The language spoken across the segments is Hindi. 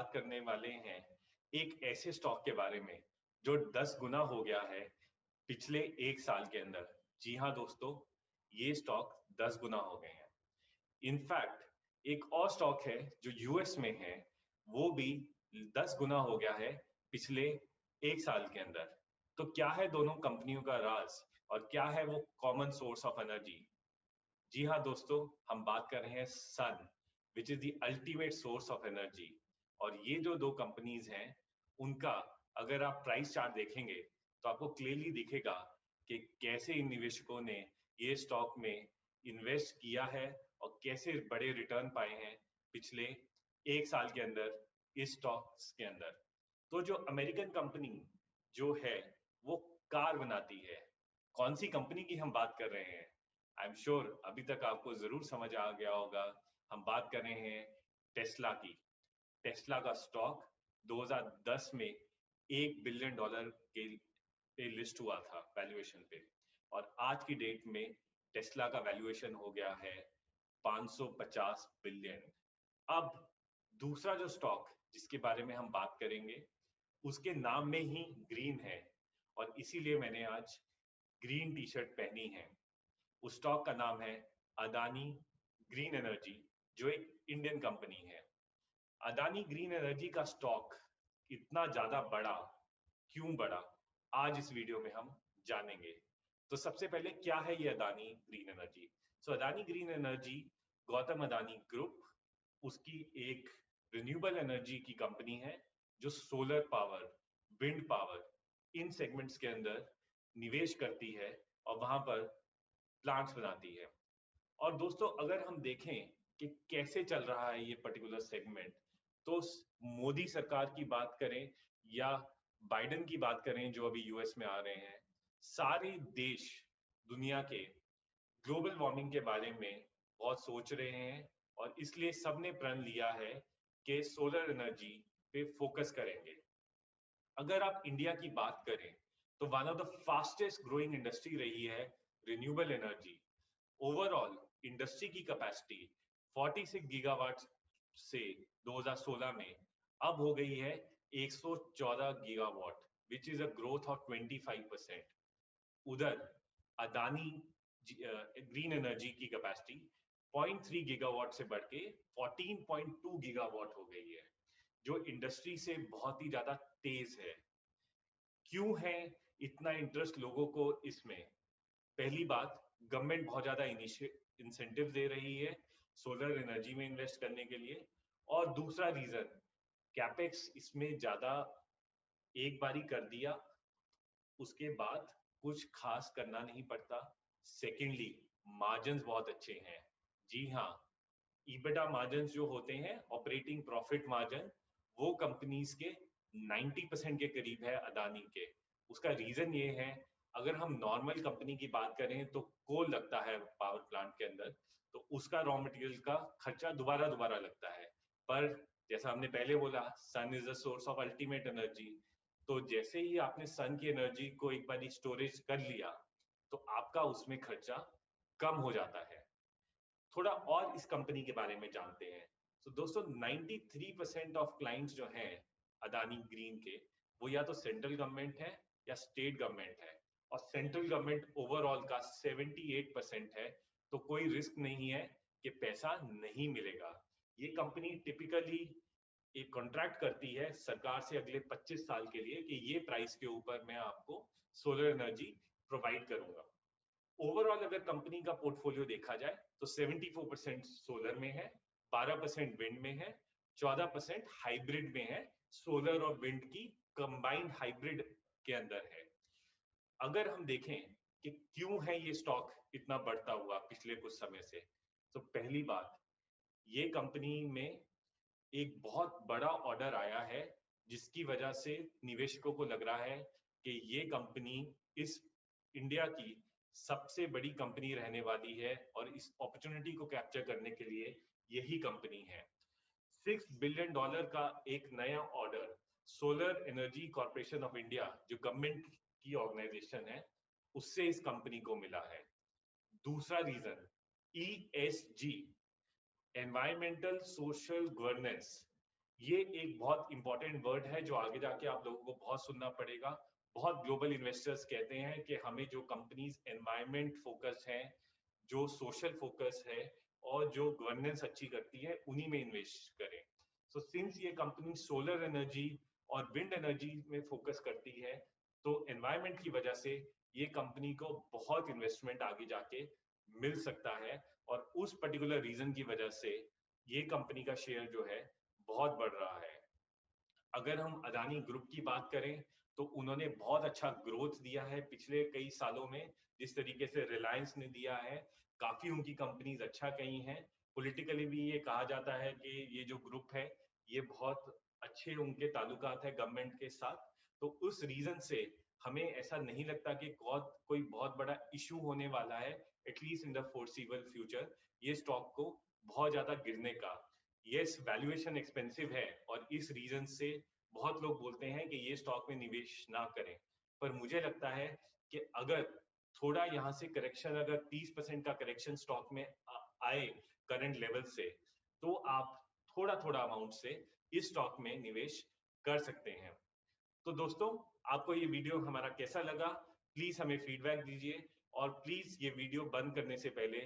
बात करने वाले हैं एक ऐसे स्टॉक के बारे में जो 10 गुना हो गया है पिछले 1 साल के अंदर। जी हाँ दोस्तों, ये स्टॉक 10 गुना हो गए हैं। इनफैक्ट एक और स्टॉक है जो यूएस में है, वो भी 10 गुना हो गया है पिछले 1 साल के अंदर। तो क्या है दोनों कंपनियों का राज और क्या है वो कॉमन सोर्स ऑफ एनर्जी? जी हाँ दोस्तों, हम बात कर रहे हैं sun, which is the ultimate source of energy. और ये जो दो कंपनीज हैं, उनका अगर आप प्राइस चार्ट देखेंगे तो आपको क्लियरली दिखेगा कि कैसे इन निवेशकों ने ये स्टॉक में इन्वेस्ट किया है और कैसे बड़े रिटर्न पाए हैं पिछले 1 साल के अंदर इस स्टॉक्स के अंदर। तो जो अमेरिकन कंपनी जो है वो कार बनाती है, कौन सी कंपनी की हम बात कर रहे हैं? आई एम श्योर अभी तक आपको जरूर समझ आ गया होगा। हम बात कर रहे हैं टेस्ला की। टेस्ला का स्टॉक 2010 में $1 बिलियन के पे लिस्ट हुआ था वैल्यूएशन पे, और आज की डेट में टेस्ला का वैल्यूएशन हो गया है 550 बिलियन। अब दूसरा जो स्टॉक जिसके बारे में हम बात करेंगे, उसके नाम में ही ग्रीन है, और इसीलिए मैंने आज ग्रीन टी शर्ट पहनी है। उस स्टॉक का नाम है अदानी ग्रीन एनर्जी, जो एक इंडियन कंपनी है। अदानी ग्रीन एनर्जी का स्टॉक इतना ज्यादा बढ़ा, क्यों बढ़ा, आज इस वीडियो में हम जानेंगे। तो सबसे पहले क्या है ये Adani green energy? So Adani green energy Gautam Adani group, उसकी एक रिन्यूएबल एनर्जी की कंपनी है जो solar power, wind power, in segments के अंदर निवेश करती है और वहां पर प्लांट्स बनाती है। और दोस्तों अगर हम देखें कि कैसे चल रहा है ये पर्टिकुलर सेगमेंट, तो मोदी सरकार की बात करें या बाइडेन की बात करें जो अभी यूएस में आ रहे हैं, सारे देश दुनिया के ग्लोबल वार्मिंग के बारे में बहुत सोच रहे हैं, और इसलिए सबने प्रण लिया है कि सोलर एनर्जी पे फोकस करेंगे। अगर आप इंडिया की बात करें तो one of the fastest growing industry रही है रिन्यूएबल एनर्जी। ओवरऑल इंडस्ट्री की कैपेसिटी 46 गीगावाट से 2016 में अब हो गई है 114 gigawatt, which is a growth of 25%। उधर अदानी ग्रीन एनर्जी की कैपेसिटी 0.3 गीगावाट से बढ़ के 14.2 गीगावाट हो गई है, जो इंडस्ट्री से बहुत ही ज्यादा तेज है। क्यों है इतना इंटरेस्ट लोगों को इसमें? पहली बात, गवर्नमेंट बहुत ज्यादा इंसेंटिव दे रही है सोलर एनर्जी में इन्वेस्ट करने के लिए। और दूसरा रीजन, कैपेक्स इसमें ज्यादा एक बारी कर दिया, उसके बाद कुछ खास करना नहीं पड़ता। सेकेंडली, मार्जिन्स बहुत अच्छे हैं। जी हाँ, ईबिटा मार्जिन्स जो होते हैं, ऑपरेटिंग प्रॉफिट मार्जिन, वो कंपनीज के 90% के करीब है अदानी के। उसका रीजन ये है, अगर हम नॉर्मल कंपनी की बात करें तो कोल लगता है पावर प्लांट के अंदर, तो उसका रॉ मटेरियल का खर्चा दोबारा दोबारा लगता है। पर जैसा हमने पहले बोला, sun is the source of ultimate energy. तो जैसे ही आपने सन की एनर्जी को एक बार स्टोरेज कर लिया, तो आपका उसमें खर्चा कम हो जाता है। थोड़ा और इस कंपनी के बारे में जानते हैं। तो दोस्तों 93% ऑफ क्लाइंट्स जो हैं अदानी ग्रीन के, वो या तो सेंट्रल गवर्नमेंट है या स्टेट गवर्नमेंट है, और सेंट्रल गवर्नमेंट ओवरऑल का 78% है। तो कोई रिस्क नहीं है कि पैसा नहीं मिलेगा। ये कंपनी टिपिकली एक कॉन्ट्रैक्ट करती है सरकार से अगले 25 साल के लिए कि ये प्राइस के ऊपर मैं आपको सोलर एनर्जी प्रोवाइड करूंगा। ओवरऑल अगर कंपनी का पोर्टफोलियो देखा जाए तो 74% सोलर में है, 12% विंड में है, 14% हाइब्रिड में है। सोलर और विंड की कंबाइंड हाइब्रिड के अंदर है। अगर हम देखें कि क्यों है ये स्टॉक इतना बढ़ता हुआ पिछले कुछ समय से, तो पहली बात, ये कंपनी में एक बहुत बड़ा ऑर्डर आया है, जिसकी वजह से निवेशकों को लग रहा है कि ये कंपनी इस इंडिया की सबसे बड़ी कंपनी रहने वाली है, और इस अपॉर्चुनिटी को कैप्चर करने के लिए यही कंपनी है। $6 बिलियन का एक नया order solar energy corporation of India, जो गवर्नमेंट की ऑर्गेनाइजेशन है, उससे इस कंपनी को मिला है। दूसरा reason, ESG, environmental social governance, ये एक बहुत इंपॉर्टेंट वर्ड है जो आगे जाके आप लोगों को बहुत सुनना पड़ेगा। बहुत ग्लोबल इन्वेस्टर्स कहते हैं कि हमें जो कंपनीज एनवायरमेंट फोकस है, जो सोशल फोकस है और जो गवर्नेंस अच्छी करती है, उन्हीं में इन्वेस्ट करें। सो सिंस ये कंपनी सोलर एनर्जी और विंड एनर्जी में फोकस करती है, तो एनवायरमेंट की वजह से ये कंपनी को बहुत इन्वेस्टमेंट आगे जाके मिल सकता है, और उस पर्टिकुलर रीजन की वजह से ये कंपनी का शेयर जो है बहुत बढ़ रहा है। अगर हम अदानी ग्रुप की बात करें, तो उन्होंने बहुत अच्छा ग्रोथ दिया है पिछले कई सालों में, जिस तरीके से रिलायंस ने दिया है। काफी उनकी कंपनीज अच्छा कही हैं। पॉलिटिकली भी ये कहा जाता है कि ये जो ग्रुप है, ये बहुत अच्छे उनके ताल्लुकात है गवर्नमेंट के साथ। तो उस रीजन से हमें ऐसा नहीं लगता कि कोई बहुत बड़ा इशू होने वाला है, at least in the forcible future, ये स्टॉक को बहुत ज्यादा गिरने का। यस, वैल्यूएशन एक्सपेंसिव है और इस रीजन से बहुत लोग बोलते हैं कि ये स्टॉक में निवेश ना करें। पर मुझे लगता है कि अगर थोड़ा यहाँ से करेक्शन, अगर 30% का करेक्शन स्टॉक में आए करंट लेवल से, तो आप थोड़ा थोड़ा अमाउंट से इस स्टॉक में निवेश कर सकते हैं। तो दोस्तों, आपको ये वीडियो हमारा कैसा लगा, प्लीज हमें फीडबैक दीजिए, और प्लीज ये वीडियो बंद करने से पहले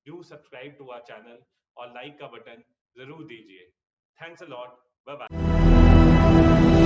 do subscribe to our channel और लाइक का बटन जरूर दीजिए। Thanks a lot, bye bye.